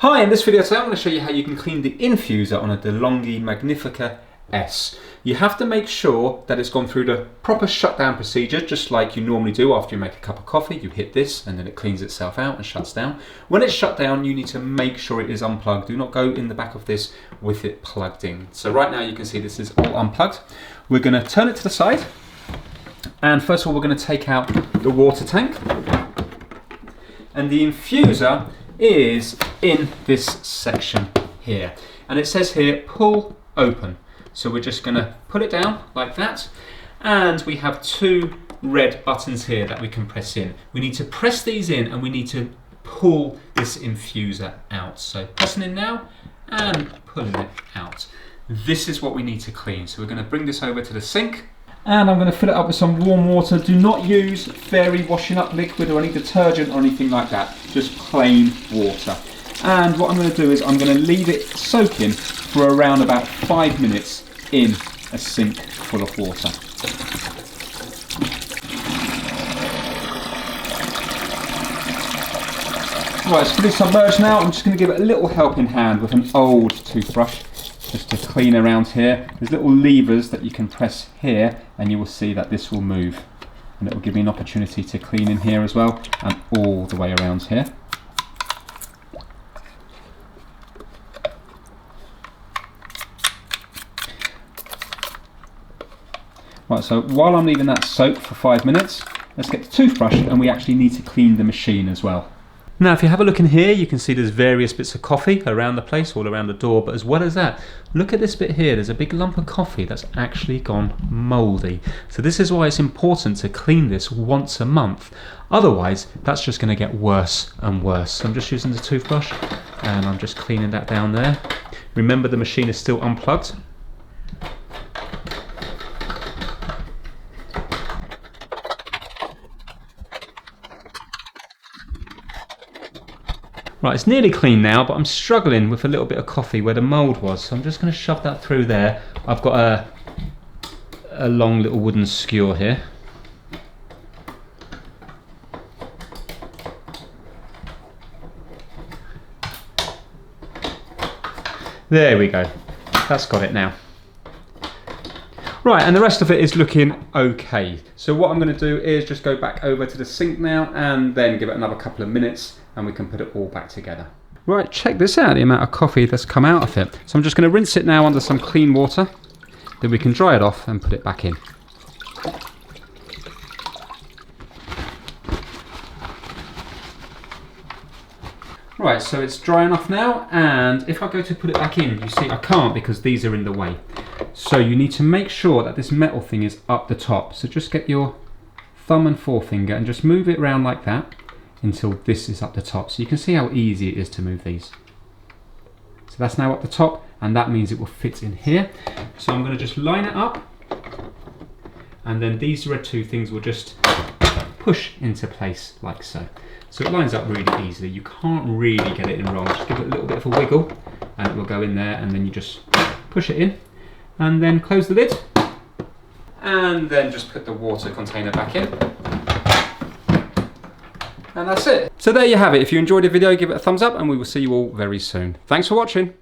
Hi, in this video today I'm going to show you how you can clean the infuser on a Delonghi Magnifica S. You have to make sure that it's gone through the proper shutdown procedure, just like you normally do after you make a cup of coffee. You hit this and then it cleans itself out and shuts down. When it's shut down, you need to make sure it is unplugged. Do not go in the back of this with it plugged in. So right now you can see this is all unplugged. We're going to turn it to the side, and first of all we're going to take out the water tank, and the infuser is in this section here, and it says here pull open. So we're just going to put it down like that, and we have two red buttons here that we can press in. We need to press these in and we need to pull this infuser out. So pressing in now and pulling it out. This is what we need to clean. So we're going to bring this over to the sink, and I'm going to fill it up with some warm water. Do not use fairy washing up liquid or any detergent or anything like that, just plain water. And what I'm going to do is I'm going to leave it soaking for around about 5 minutes in a sink full of water. Right, it's fully submerged now. I'm just going to give it a little helping hand with an old toothbrush just to clean around here. There's little levers that you can press here and you will see that this will move, and it will give me an opportunity to clean in here as well and all the way around here. Right, so while I'm leaving that soak for 5 minutes, let's get the toothbrush, and we actually need to clean the machine as well. Now if you have a look in here, you can see there's various bits of coffee around the place, all around the door, but as well as that, look at this bit here. There's a big lump of coffee that's actually gone mouldy. So this is why it's important to clean this once a month. Otherwise, that's just going to get worse and worse. So I'm just using the toothbrush and I'm just cleaning that down there. Remember, the machine is still unplugged. Right, it's nearly clean now, but I'm struggling with a little bit of coffee where the mould was, so I'm just going to shove that through there. I've got a long little wooden skewer here. There we go, that's got it now. Right, and the rest of it is looking okay. So what I'm going to do is just go back over to the sink now and then give it another couple of minutes and we can put it all back together. Right, check this out, the amount of coffee that's come out of it. So I'm just going to rinse it now under some clean water, then we can dry it off and put it back in. Right, so it's dry enough now, and if I go to put it back in, you see I can't because these are in the way. So you need to make sure that this metal thing is up the top. So just get your thumb and forefinger and just move it around like that until this is up the top. So you can see how easy it is to move these. So that's now up the top, and that means it will fit in here. So I'm going to just line it up, and then these red two things will just push into place like so. So it lines up really easily. You can't really get it in wrong. Just give it a little bit of a wiggle and it will go in there, and then you just push it in and then close the lid and then just put the water container back in. And that's it. So there you have it. If you enjoyed the video, give it a thumbs up and we will see you all very soon. Thanks for watching.